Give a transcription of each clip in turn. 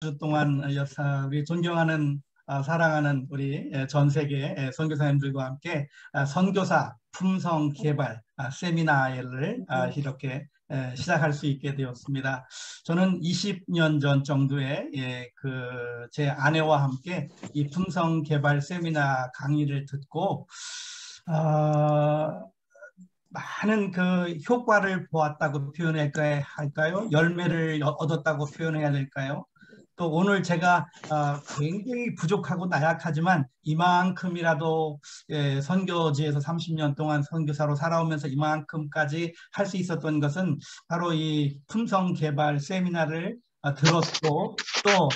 주 동안 우리 존경하는 사랑하는 우리 전 세계 선교사님들과 함께 선교사 품성 개발 세미나를 이렇게 시작할 수 있게 되었습니다. 저는 20년 전 정도에 제 아내와 함께 이 품성 개발 세미나 강의를 듣고 어, 많은 그 효과를 보았다고 표현해야 할까요? 열매를 얻었다고 표현해야 될까요? 또 오늘 제가 굉장히 부족하고 나약하지만 이만큼이라도 선교지에서 30년 동안 선교사로 살아오면서 이만큼까지 할 수 있었던 것은 바로 이 품성 개발 세미나를 들었고 또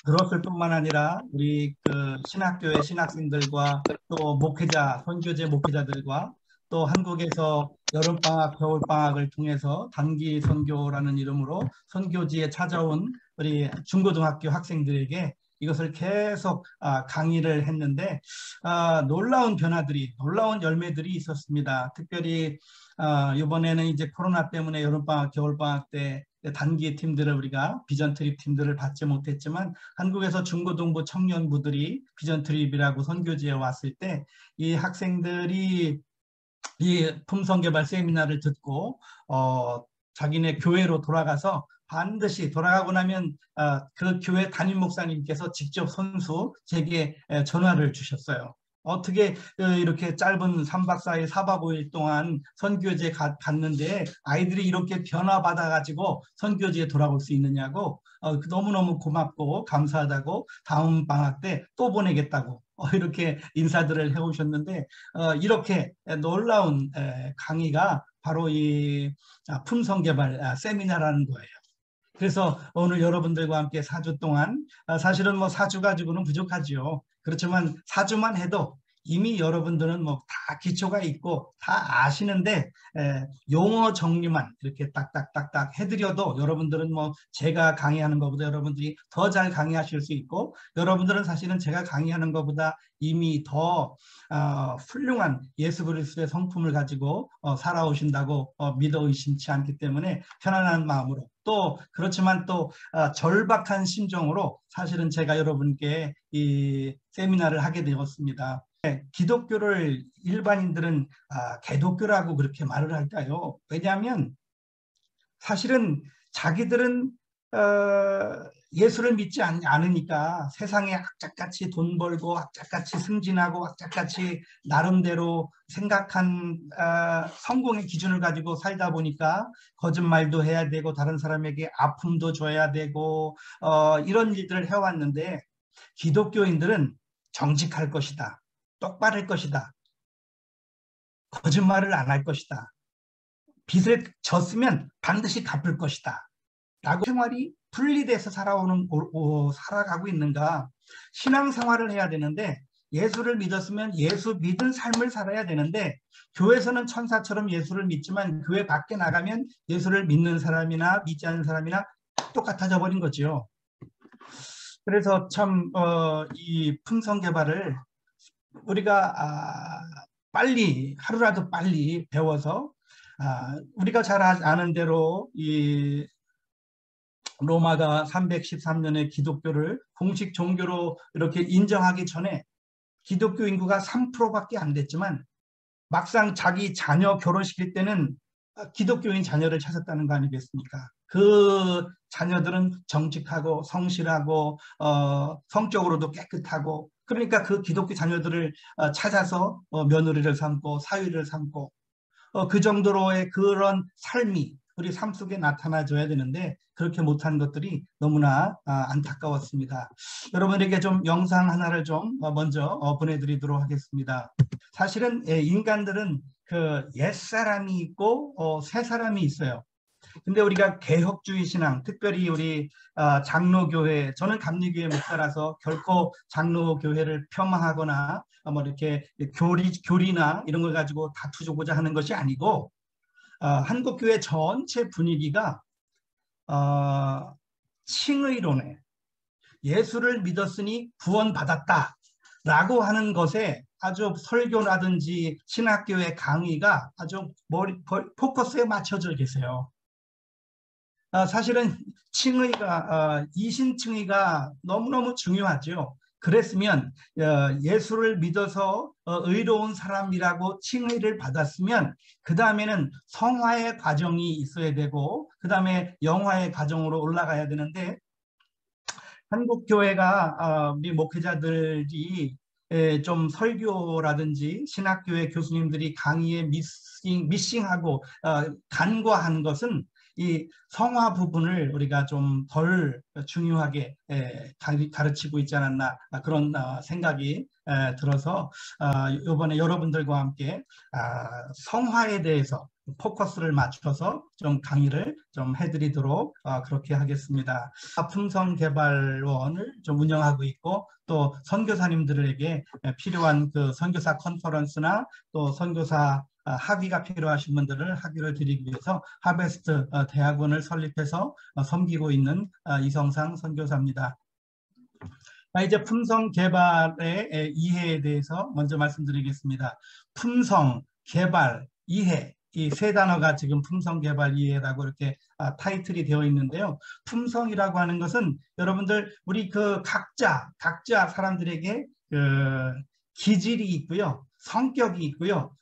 들었을 뿐만 아니라 우리 그 신학교의 신학생들과 또 목회자, 선교제 목회자들과 또 한국에서 여름방학, 겨울방학을 통해서 단기 선교라는 이름으로 선교지에 찾아온 우리 중고등학교 학생들에게 이것을 계속 강의를 했는데 놀라운 변화들이, 놀라운 열매들이 있었습니다. 특별히 이번에는 이제 코로나 때문에 여름방학, 겨울방학 때 단기 팀들을 우리가 비전 트립 팀들을 받지 못했지만 한국에서 중고등부 청년부들이 비전 트립이라고 선교지에 왔을 때 이 학생들이 이 품성개발 세미나를 듣고 자기네 교회로 돌아가서 반드시 돌아가고 나면 그 교회 담임 목사님께서 직접 선수 제게 전화를 주셨어요. 어떻게 이렇게 짧은 3박 4일, 4박 5일 동안 선교지에 갔는데 아이들이 이렇게 변화받아가지고 선교지에 돌아올 수 있느냐고 너무너무 고맙고 감사하다고 다음 방학 때 또 보내겠다고 이렇게 인사들을 해오셨는데 이렇게 놀라운 강의가 바로 이 품성 개발 세미나라는 거예요. 그래서 오늘 여러분들과 함께 4주 동안 사실은 뭐 4주 가지고는 부족하지요. 그렇지만 4주만 해도 이미 여러분들은 뭐 다 기초가 있고 다 아시는데 용어 정리만 이렇게 딱딱딱딱 해드려도 여러분들은 뭐 제가 강의하는 것보다 여러분들이 더 잘 강의하실 수 있고 여러분들은 사실은 제가 강의하는 것보다 이미 더 훌륭한 예수 그리스도의 성품을 가지고 살아오신다고 믿어 의심치 않기 때문에 편안한 마음으로 또 그렇지만 또 절박한 심정으로 사실은 제가 여러분께 이 세미나를 하게 되었습니다. 기독교를 일반인들은 개독교라고 그렇게 말을 할까요? 왜냐하면 사실은 자기들은 예수를 믿지 않으니까 세상에 악착같이 돈 벌고 악착같이 승진하고 악착같이 나름대로 생각한 성공의 기준을 가지고 살다 보니까 거짓말도 해야 되고 다른 사람에게 아픔도 줘야 되고 이런 일들을 해왔는데 기독교인들은 정직할 것이다. 똑바를 것이다. 거짓말을 안 할 것이다. 빚을 졌으면 반드시 갚을 것이다. 라고 생활이 분리돼서 살아가고 있는가. 신앙생활을 해야 되는데 예수를 믿었으면 예수 믿은 삶을 살아야 되는데 교회에서는 천사처럼 예수를 믿지만 교회 밖에 나가면 예수를 믿는 사람이나 믿지 않는 사람이나 똑같아져 버린 거죠. 그래서 참 이 품성 개발을 우리가 빨리 하루라도 빨리 배워서 우리가 잘 아는 대로 이 로마가 313년에 기독교를 공식 종교로 이렇게 인정하기 전에 기독교 인구가 3%밖에 안 됐지만 막상 자기 자녀 결혼시킬 때는 기독교인 자녀를 찾았다는 거 아니겠습니까? 그 자녀들은 정직하고 성실하고 성적으로도 깨끗하고 그러니까 그 기독교 자녀들을 찾아서 며느리를 삼고 사위를 삼고 그 정도로의 그런 삶이 우리 삶 속에 나타나줘야 되는데 그렇게 못한 것들이 너무나 안타까웠습니다. 여러분에게 좀 영상 하나를 좀 먼저 보내드리도록 하겠습니다. 사실은 인간들은 그 옛사람이 있고 새사람이 있어요. 근데 우리가 개혁주의 신앙, 특별히 우리 장로교회, 저는 감리교회 목사라서 결코 장로교회를 폄하하거나 뭐 이렇게 교리나 이런 걸 가지고 다투고자 하는 것이 아니고 한국교회 전체 분위기가 칭의론에 예수를 믿었으니 구원받았다 라고 하는 것에 아주 설교라든지 신학교의 강의가 아주 포커스에 맞춰져 계세요. 사실은 칭의가 이신칭의가 너무너무 중요하죠. 그랬으면 예수를 믿어서 의로운 사람이라고 칭의를 받았으면 그 다음에는 성화의 과정이 있어야 되고 그 다음에 영화의 과정으로 올라가야 되는데 한국 교회가 우리 목회자들이 좀 설교라든지 신학교의 교수님들이 강의에 미싱하고 간과한 것은 이 성화 부분을 우리가 좀 덜 중요하게 가르치고 있지 않았나 그런 생각이 들어서 이번에 여러분들과 함께 성화에 대해서 포커스를 맞춰서 좀 강의를 좀 해드리도록 그렇게 하겠습니다. 품성개발원을 좀 운영하고 있고 또 선교사님들에게 필요한 그 선교사 컨퍼런스나 또 선교사 학위가 필요하신 분들을 학위를 드리기 위해서 하베스트 대학원을 설립해서 섬기고 있는 이성상 선교사입니다. 이제 품성 개발의 이해에 대해서 먼저 말씀드리겠습니다. 품성, 개발, 이해 이 세 단어가 지금 품성 개발 이해라고 이렇게 타이틀이 되어 있는데요. 품성이라고 하는 것은 여러분들 우리 그 각자 사람들에게 기질이 있고요. 성격이 있고요.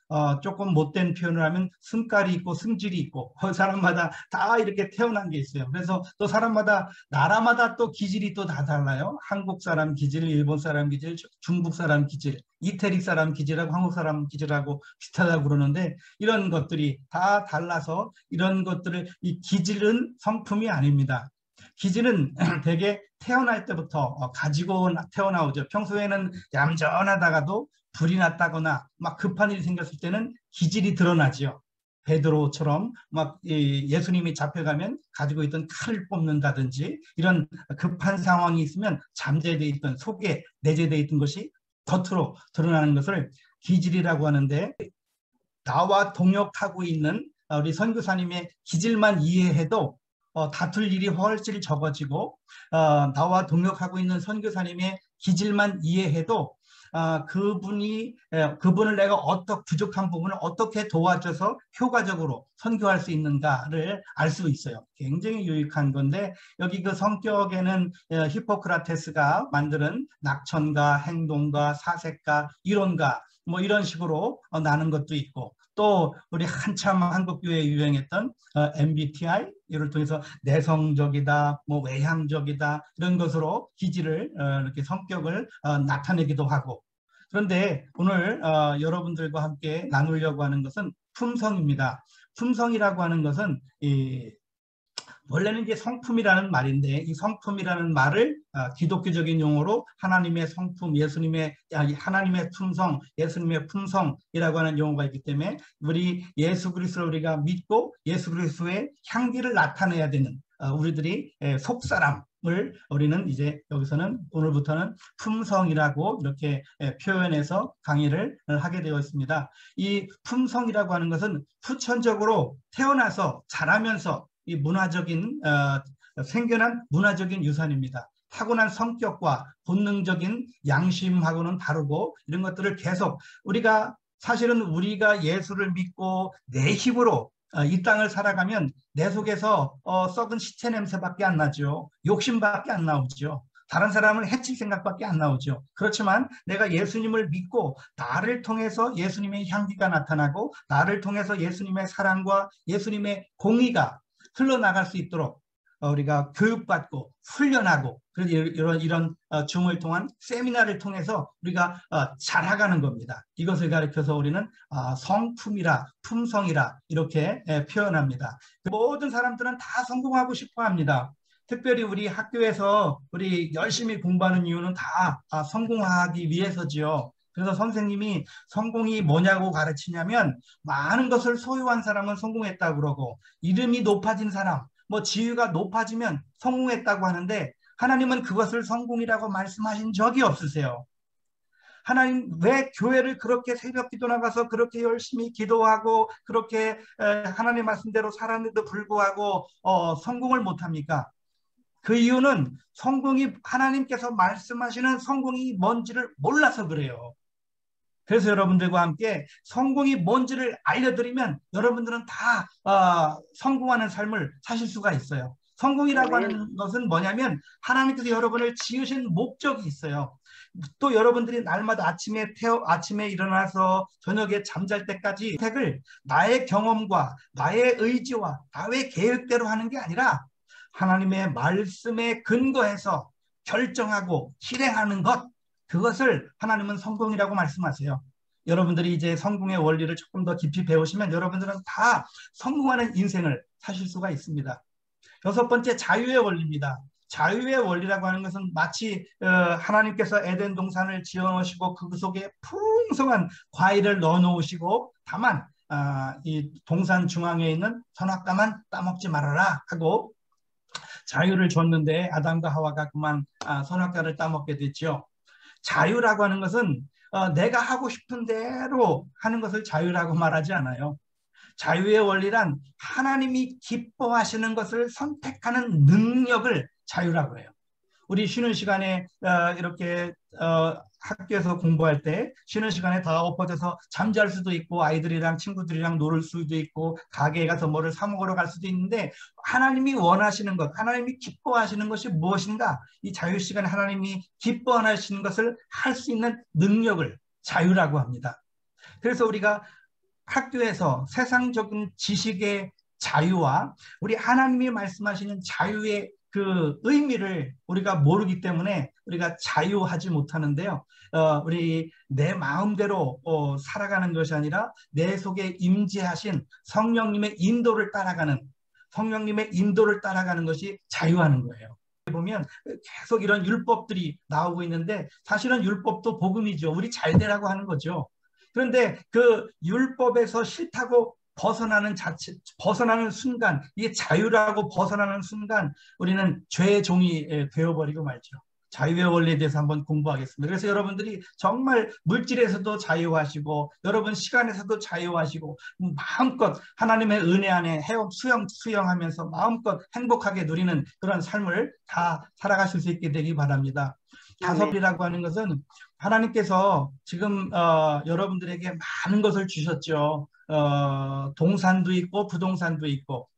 조금 못된 표현을 하면 승깔이 있고 승질이 있고 사람마다 다 이렇게 태어난 게 있어요. 그래서 또 사람마다 나라마다 또 기질이 또 다 달라요. 한국 사람 기질, 일본 사람 기질, 중국 사람 기질, 이태리 사람 기질하고 한국 사람 기질하고 비슷하다고 그러는데 이런 것들이 다 달라서 이런 것들을 이 기질은 성품이 아닙니다. 기질은 되게 태어날 때부터 가지고 태어나오죠. 평소에는 얌전하다가도 불이 났다거나 막 급한 일이 생겼을 때는 기질이 드러나지요. 베드로처럼 막 예수님이 잡혀가면 가지고 있던 칼을 뽑는다든지 이런 급한 상황이 있으면 잠재되어 있던 속에 내재되어 있던 것이 겉으로 드러나는 것을 기질이라고 하는데 나와 동역하고 있는 우리 선교사님의 기질만 이해해도 다툴 일이 훨씬 적어지고 나와 동역하고 있는 선교사님의 기질만 이해해도 그분을 내가 부족한 부분을 어떻게 도와줘서 효과적으로 선교할 수 있는가를 알 수 있어요. 굉장히 유익한 건데 여기 그 성격에는 히포크라테스가 만드는 낙천가, 행동가, 사색가, 이론가 뭐 이런 식으로 나눈 것도 있고 또 우리 한참 한국교회에 유행했던 MBTI 이를 통해서 내성적이다, 뭐 외향적이다 이런 것으로 기질을 이렇게 성격을 나타내기도 하고 그런데 오늘 여러분들과 함께 나누려고 하는 것은 품성입니다. 품성이라고 하는 것은 원래는 이제 성품이라는 말인데 이 성품이라는 말을 기독교적인 용어로 하나님의 성품, 하나님의 품성, 예수님의 품성이라고 하는 용어가 있기 때문에 우리 예수 그리스도를 우리가 믿고 예수 그리스도의 향기를 나타내야 되는 우리들이 속사람을 우리는 이제 여기서는 오늘부터는 품성이라고 이렇게 표현해서 강의를 하게 되어 있습니다. 이 품성이라고 하는 것은 후천적으로 태어나서 자라면서 이 문화적인 생겨난 문화적인 유산입니다. 타고난 성격과 본능적인 양심하고는 다르고 이런 것들을 계속 사실은 우리가 예수를 믿고 내 힘으로 이 땅을 살아가면 내 속에서 썩은 시체 냄새밖에 안 나죠. 욕심밖에 안 나오죠. 다른 사람을 해칠 생각밖에 안 나오죠. 그렇지만 내가 예수님을 믿고 나를 통해서 예수님의 향기가 나타나고 나를 통해서 예수님의 사랑과 예수님의 공의가 흘러나갈 수 있도록 우리가 교육받고 훈련하고 이런 중을 통한 세미나를 통해서 우리가 자라가는 겁니다. 이것을 가리켜서 우리는 성품이라 품성이라 이렇게 표현합니다. 모든 사람들은 다 성공하고 싶어 합니다. 특별히 우리 학교에서 우리 열심히 공부하는 이유는 다 성공하기 위해서지요. 그래서 선생님이 성공이 뭐냐고 가르치냐면 많은 것을 소유한 사람은 성공했다고 그러고 이름이 높아진 사람, 뭐 지위가 높아지면 성공했다고 하는데 하나님은 그것을 성공이라고 말씀하신 적이 없으세요. 하나님 왜 교회를 그렇게 새벽 기도 나가서 그렇게 열심히 기도하고 그렇게 하나님 말씀대로 살았는데도 불구하고 성공을 못합니까? 그 이유는 하나님께서 말씀하시는 성공이 뭔지를 몰라서 그래요. 그래서 여러분들과 함께 성공이 뭔지를 알려드리면 여러분들은 다 성공하는 삶을 사실 수가 있어요. 성공이라고 아멘. 하는 것은 뭐냐면 하나님께서 여러분을 지으신 목적이 있어요. 또 여러분들이 날마다 아침에 일어나서 저녁에 잠잘 때까지 택을 나의 경험과 나의 의지와 나의 계획대로 하는 게 아니라 하나님의 말씀에 근거해서 결정하고 실행하는 것, 그것을 하나님은 성공이라고 말씀하세요. 여러분들이 이제 성공의 원리를 조금 더 깊이 배우시면 여러분들은 다 성공하는 인생을 사실 수가 있습니다. 여섯 번째, 자유의 원리입니다. 자유의 원리라고 하는 것은 마치 하나님께서 에덴 동산을 지어놓으시고 그 속에 풍성한 과일을 넣어놓으시고 다만 이 동산 중앙에 있는 선악과만 따먹지 말아라 하고 자유를 줬는데 아담과 하와가 그만 선악과를 따먹게 됐죠. 자유라고 하는 것은 내가 하고 싶은 대로 하는 것을 자유라고 말하지 않아요. 자유의 원리란 하나님이 기뻐하시는 것을 선택하는 능력을 자유라고 해요. 우리 쉬는 시간에 이렇게 학교에서 공부할 때 쉬는 시간에 다 엎어져서 잠잘 수도 있고 아이들이랑 친구들이랑 놀을 수도 있고 가게에 가서 뭐를 사 먹으러 갈 수도 있는데 하나님이 원하시는 것, 하나님이 기뻐하시는 것이 무엇인가? 이 자유 시간에 하나님이 기뻐하시는 것을 할 수 있는 능력을 자유라고 합니다. 그래서 우리가 학교에서 세상적인 지식의 자유와 우리 하나님이 말씀하시는 자유의 그 의미를 우리가 모르기 때문에 우리가 자유하지 못하는데요. 우리 내 마음대로 살아가는 것이 아니라 내 속에 임재하신 성령님의 인도를 따라가는 것이 자유하는 거예요. 보면 계속 이런 율법들이 나오고 있는데 사실은 율법도 복음이죠. 우리 잘 되라고 하는 거죠. 그런데 그 율법에서 싫다고 벗어나는 순간, 이게 자유라고 벗어나는 순간 우리는 죄의 종이 되어버리고 말죠. 자유의 원리에 대해서 한번 공부하겠습니다. 그래서 여러분들이 정말 물질에서도 자유하시고 여러분 시간에서도 자유하시고 마음껏 하나님의 은혜 안에 수영하면서 마음껏 행복하게 누리는 그런 삶을 다 살아가실 수 있게 되기 바랍니다. 다섯이라고 하는 것은 하나님께서 지금 여러분들에게 많은 것을 주셨죠. 동산도 있고 부동산도 있고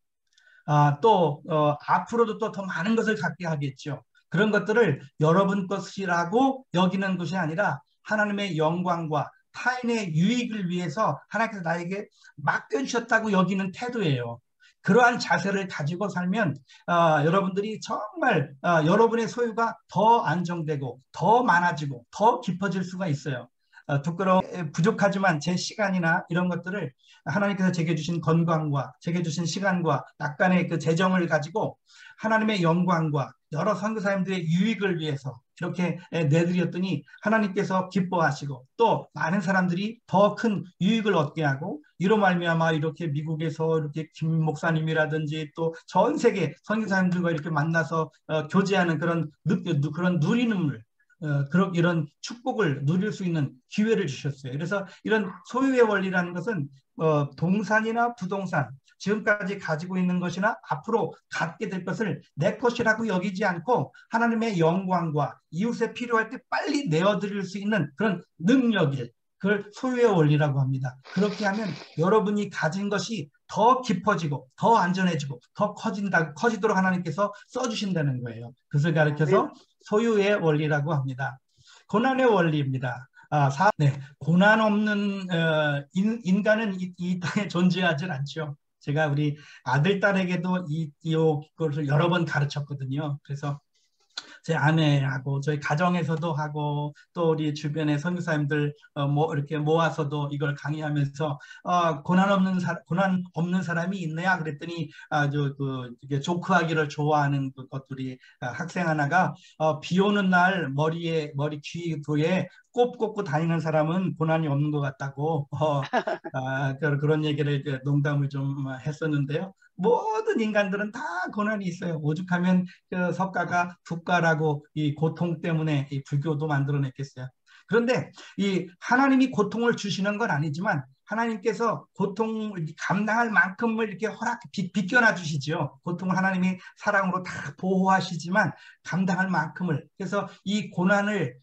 또 앞으로도 또 더 많은 것을 갖게 하겠죠. 그런 것들을 여러분 것이라고 여기는 것이 아니라 하나님의 영광과 타인의 유익을 위해서 하나님께서 나에게 맡겨주셨다고 여기는 태도예요. 그러한 자세를 가지고 살면 여러분들이 정말 여러분의 소유가 더 안정되고 더 많아지고 더 깊어질 수가 있어요. 부족하지만 제 시간이나 이런 것들을 하나님께서 제게 주신 건강과 제게 주신 시간과 약간의 그 재정을 가지고 하나님의 영광과 여러 선교사님들의 유익을 위해서 이렇게 내드렸더니 하나님께서 기뻐하시고 또 많은 사람들이 더 큰 유익을 얻게 하고 이로 말미암아 이렇게 미국에서 이렇게 김 목사님이라든지 또 전 세계 선교사님들과 이렇게 만나서 교제하는 그런 누리는 그런 이런 축복을 누릴 수 있는 기회를 주셨어요. 그래서 이런 소유의 원리라는 것은 동산이나 부동산 지금까지 가지고 있는 것이나 앞으로 갖게 될 것을 내 것이라고 여기지 않고 하나님의 영광과 이웃에 필요할 때 빨리 내어드릴 수 있는 그런 능력을 그걸 소유의 원리라고 합니다. 그렇게 하면 여러분이 가진 것이 더 깊어지고 더 안전해지고 더 커지도록 하나님께서 써주신다는 거예요. 그것을 가르쳐서 소유의 원리라고 합니다. 고난의 원리입니다. 고난 없는 인간은 이 땅에 존재하지 않죠. 제가 우리 아들, 딸에게도 이것을 여러 번 가르쳤거든요. 그래서 제 아내하고 저희 가정에서도 하고 또 우리 주변의 선교사님들 이렇게 모아서도 이걸 강의하면서 고난 없는 사람이 있느냐 그랬더니 아주 이게 조크하기를 좋아하는 것들이 학생 하나가 비 오는 날 머리 귀에 꼽 꽂고 다니는 사람은 고난이 없는 것 같다고 그런 얘기를 농담을 좀 했었는데요. 모든 인간들은 다 고난이 있어요. 오죽하면 그 석가가 국가라고 이 고통 때문에 이 불교도 만들어냈겠어요. 그런데 이 하나님이 고통을 주시는 건 아니지만 하나님께서 고통을 감당할 만큼을 이렇게 비껴놔 주시죠. 고통을 하나님이 사랑으로 다 보호하시지만 감당할 만큼을. 그래서 이 고난을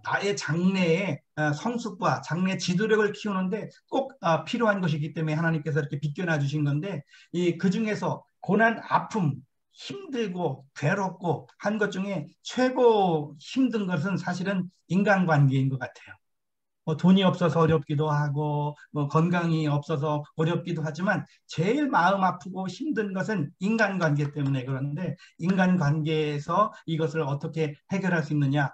나의 장래의 성숙과 장래 지도력을 키우는데 꼭 필요한 것이기 때문에 하나님께서 이렇게 비껴놔 주신 건데 그 중에서 고난, 아픔 힘들고 괴롭고 한 것 중에 최고 힘든 것은 사실은 인간관계인 것 같아요. 뭐 돈이 없어서 어렵기도 하고 뭐 건강이 없어서 어렵기도 하지만 제일 마음 아프고 힘든 것은 인간관계 때문에 그러는데, 인간관계에서 이것을 어떻게 해결할 수 있느냐,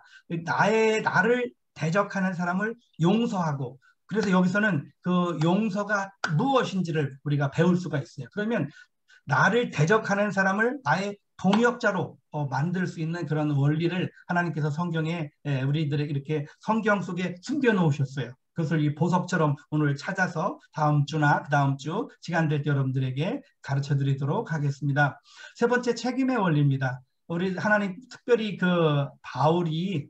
나를 대적하는 사람을 용서하고, 그래서 여기서는 그 용서가 무엇인지를 우리가 배울 수가 있어요. 그러면 나를 대적하는 사람을 나의 동역자로 만들 수 있는 그런 원리를 하나님께서 성경에 우리들에게 이렇게 성경 속에 숨겨 놓으셨어요. 그것을 이 보석처럼 오늘 찾아서 다음 주나 그 다음 주 시간 될 때 여러분들에게 가르쳐 드리도록 하겠습니다. 세 번째, 책임의 원리입니다. 우리 하나님 특별히 그 바울이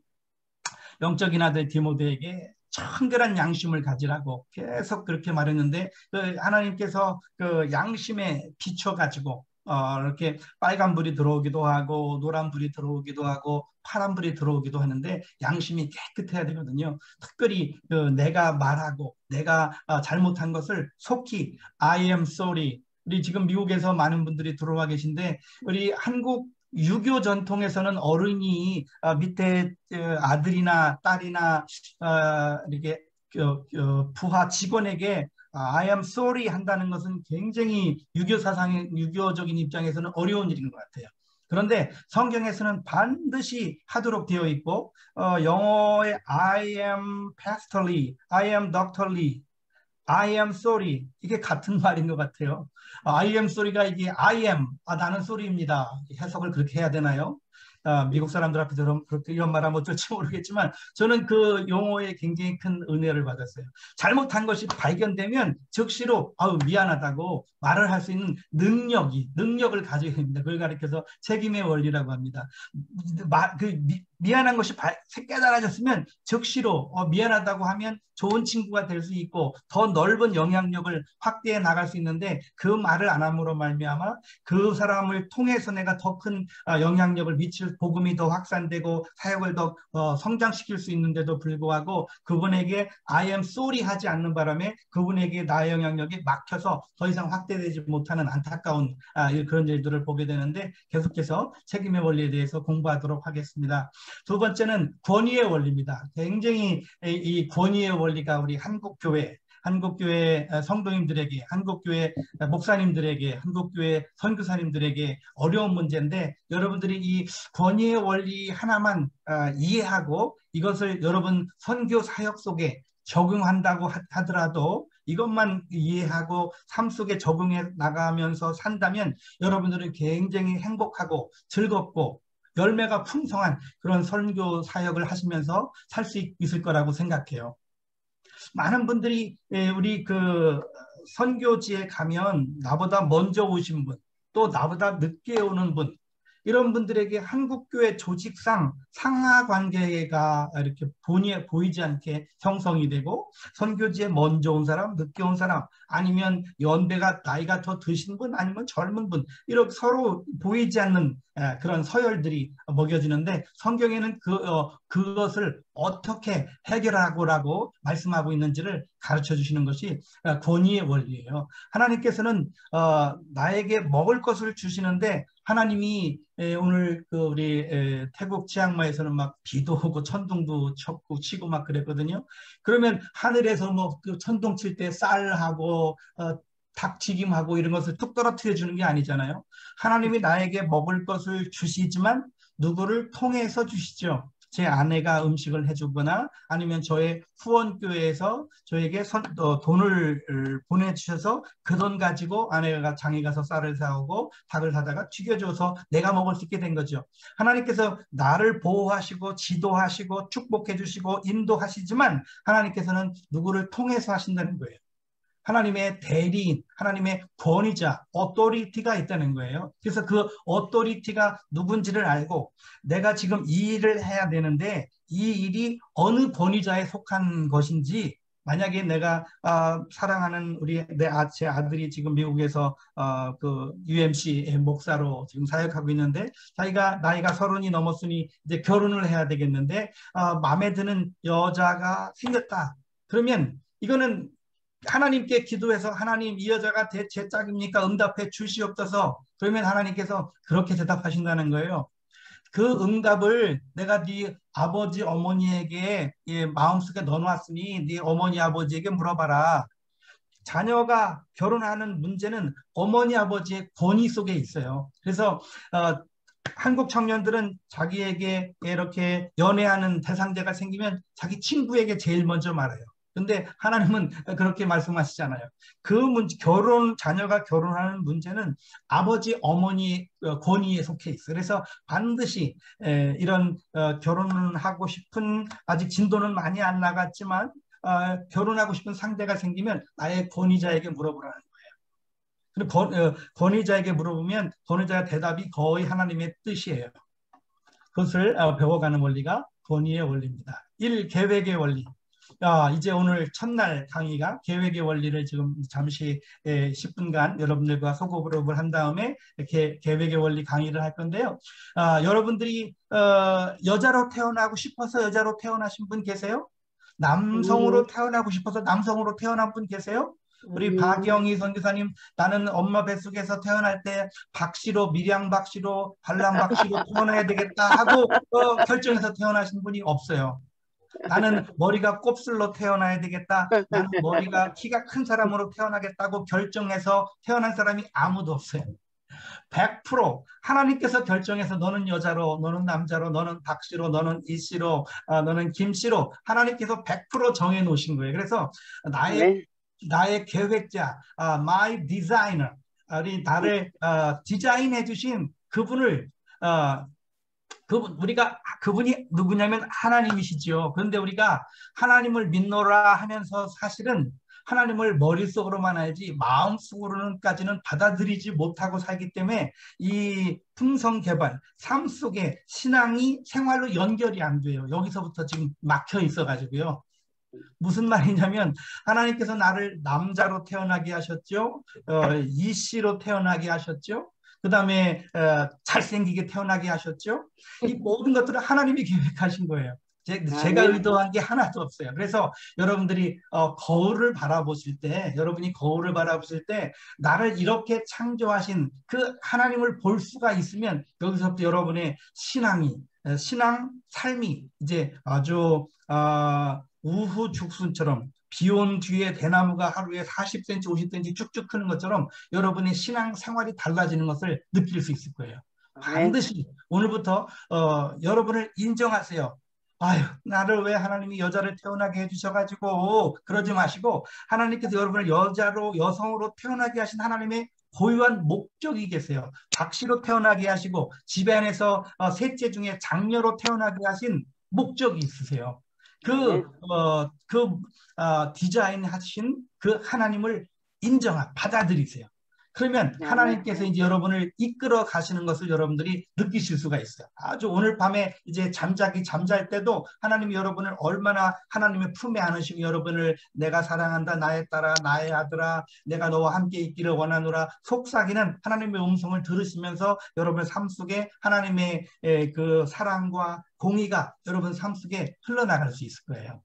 영적인 아들 디모데에게 청결한 양심을 가지라고 계속 그렇게 말했는데, 그 하나님께서 그 양심에 비춰가지고 이렇게 빨간 불이 들어오기도 하고 노란 불이 들어오기도 하고 파란 불이 들어오기도 하는데, 양심이 깨끗해야 되거든요. 특별히 그 내가 말하고 내가 잘못한 것을 속히 I am sorry. 우리 지금 미국에서 많은 분들이 들어와 계신데, 우리 한국 유교 전통에서는 어른이 밑에 아들이나 딸이나 이렇게 부하 직원에게 I am sorry 한다는 것은 굉장히 유교 사상의 유교적인 입장에서는 어려운 일인 것 같아요. 그런데 성경에서는 반드시 하도록 되어 있고, 영어의 I am pastorly, I am doctorly, I am sorry, 이게 같은 말인 것 같아요. I am sorry가 이게 I am, 나는 sorry입니다. 해석을 그렇게 해야 되나요? 미국 사람들 앞에서 그렇게 이런 말하면 어쩔지 모르겠지만, 저는 그 용어에 굉장히 큰 은혜를 받았어요. 잘못한 것이 발견되면 즉시로 미안하다고 말을 할 수 있는 능력을 가져야 됩니다. 그걸 가리켜서 책임의 원리라고 합니다. 미안한 것이 깨달아졌으면 즉시로 미안하다고 하면 좋은 친구가 될 수 있고 더 넓은 영향력을 확대해 나갈 수 있는데, 그 말을 안 함으로 말미암아 그 사람을 통해서 내가 더 큰 영향력을 미칠, 복음이 더 확산되고 사역을 더 성장시킬 수 있는데도 불구하고 그분에게 I am sorry 하지 않는 바람에 그분에게 나의 영향력이 막혀서 더 이상 확대되지 못하는 안타까운 그런 일들을 보게 되는데, 계속해서 책임의 원리에 대해서 공부하도록 하겠습니다. 두 번째는 권위의 원리입니다. 굉장히 이 권위의 원리가 우리 한국교회 성도님들에게, 한국교회 목사님들에게, 한국교회 선교사님들에게 어려운 문제인데, 여러분들이 이 권위의 원리 하나만 이해하고 이것을 여러분 선교 사역 속에 적용한다고 하더라도, 이것만 이해하고 삶 속에 적용해 나가면서 산다면 여러분들은 굉장히 행복하고 즐겁고 열매가 풍성한 그런 선교 사역을 하시면서 살 수 있을 거라고 생각해요. 많은 분들이 우리 그 선교지에 가면 나보다 먼저 오신 분, 또 나보다 늦게 오는 분, 이런 분들에게 한국교회 조직상 상하 관계가 이렇게 보이지 않게 형성이 되고, 선교지에 먼저 온 사람, 늦게 온 사람, 아니면 나이가 더 드신 분, 아니면 젊은 분, 이렇게 서로 보이지 않는 그런 서열들이 먹여지는데, 성경에는 그것을 어떻게 해결하고라고 말씀하고 있는지를 가르쳐 주시는 것이 권위의 원리예요. 하나님께서는 나에게 먹을 것을 주시는데, 하나님이 오늘 우리 태국 치앙마이에서는 막 비도 오고 천둥도 치고 막 그랬거든요. 그러면 하늘에서 뭐 그 천둥 칠 때 쌀하고 닭튀김하고 이런 것을 뚝 떨어뜨려 주는 게 아니잖아요. 하나님이 나에게 먹을 것을 주시지만 누구를 통해서 주시죠. 제 아내가 음식을 해주거나 아니면 저의 후원교회에서 저에게 돈을 보내주셔서 그 돈 가지고 아내가 장에 가서 쌀을 사오고 닭을 사다가 튀겨줘서 내가 먹을 수 있게 된 거죠. 하나님께서 나를 보호하시고 지도하시고 축복해 주시고 인도하시지만, 하나님께서는 누구를 통해서 하신다는 거예요. 하나님의 대리인, 하나님의 권위자, 어토리티가 있다는 거예요. 그래서 그 어토리티가 누군지를 알고 내가 지금 이 일을 해야 되는데 이 일이 어느 권위자에 속한 것인지, 만약에 내가 사랑하는 제 아들이 지금 미국에서 그 UMC 목사로 지금 사역하고 있는데, 자기가 나이가 30이 넘었으니 이제 결혼을 해야 되겠는데 마음에 드는 여자가 생겼다. 그러면 이거는 하나님께 기도해서 하나님 이 여자가 제 짝입니까? 응답해 주시옵소서. 그러면 하나님께서 그렇게 대답하신다는 거예요. 그 응답을 내가 네 아버지 어머니에게 마음속에 넣어놨으니 네 어머니 아버지에게 물어봐라. 자녀가 결혼하는 문제는 어머니 아버지의 권위 속에 있어요. 그래서 한국 청년들은 자기에게 이렇게 연애하는 대상자가 생기면 자기 친구에게 제일 먼저 말해요. 근데 하나님은 그렇게 말씀하시잖아요. 그 문제, 자녀가 결혼하는 문제는 아버지, 어머니 권위에 속해 있어요. 그래서 반드시 이런 결혼을 하고 싶은, 아직 진도는 많이 안 나갔지만 결혼하고 싶은 상대가 생기면 나의 권위자에게 물어보라는 거예요. 그리고 권위자에게 물어보면 권위자의 대답이 거의 하나님의 뜻이에요. 그것을 배워가는 원리가 권위의 원리입니다. 1. 계획의 원리. 이제 오늘 첫날 강의가 계획의 원리를 지금 잠시 10분간 여러분들과 소그룹을 한 다음에 계획의 원리 강의를 할 건데요. 여러분들이 여자로 태어나고 싶어서 여자로 태어나신 분 계세요? 남성으로 태어나고 싶어서 남성으로 태어난 분 계세요? 우리 박영희 선교사님, 나는 엄마 뱃속에서 태어날 때 박씨로, 밀양 박씨로, 발람 박씨로 태어나야 되겠다 하고 결정해서 태어나신 분이 없어요. 나는 머리가 곱슬로 태어나야 되겠다. 나는 머리가 키가 큰 사람으로 태어나겠다고 결정해서 태어난 사람이 아무도 없어요. 100% 하나님께서 결정해서 너는 여자로, 너는 남자로, 너는 박씨로, 너는 이씨로, 너는 김씨로 하나님께서 100% 정해 놓으신 거예요. 그래서 나의 계획자, my designer, 나를 디자인해 주신 그분을 그분이 누구냐면 하나님이시죠. 그런데 우리가 하나님을 믿노라 하면서 사실은 하나님을 머릿속으로만 알지 마음속으로는까지는 받아들이지 못하고 살기 때문에 이 품성개발, 삶 속에 신앙이 생활로 연결이 안 돼요. 여기서부터 지금 막혀 있어가지고요. 무슨 말이냐면 하나님께서 나를 남자로 태어나게 하셨죠. 이씨로 태어나게 하셨죠. 그 다음에 잘생기게 태어나게 하셨죠. 이 모든 것들을 하나님이 계획하신 거예요. 제가 의도한 게 하나도 없어요. 그래서 여러분들이 거울을 바라보실 때, 여러분이 거울을 바라보실 때 나를 이렇게 창조하신 그 하나님을 볼 수가 있으면 여기서부터 여러분의 신앙, 삶이 이제 아주 우후죽순처럼 비 온 뒤에 대나무가 하루에 40cm, 50cm 쭉쭉 크는 것처럼 여러분의 신앙 생활이 달라지는 것을 느낄 수 있을 거예요. 반드시 오늘부터 여러분을 인정하세요. 아유, 나를 왜 하나님이 여자를 태어나게 해주셔가지고 그러지 마시고 하나님께서 여러분을 여성으로 태어나게 하신 하나님의 고유한 목적이 계세요. 박씨로 태어나게 하시고 집안에서 셋째 중에 장녀로 태어나게 하신 목적이 있으세요. 디자인 하신 그 하나님을 받아들이세요. 그러면 하나님께서 이제 여러분을 이끌어 가시는 것을 여러분들이 느끼실 수가 있어요. 아주 오늘 밤에 이제 잠잘 때도 하나님이 여러분을 얼마나 하나님의 품에 안으시고 여러분을 내가 사랑한다, 나의 딸아, 나의 아들아, 내가 너와 함께 있기를 원하노라 속삭이는 하나님의 음성을 들으시면서 여러분의 삶 속에 하나님의 그 사랑과 공의가 여러분 삶 속에 흘러나갈 수 있을 거예요.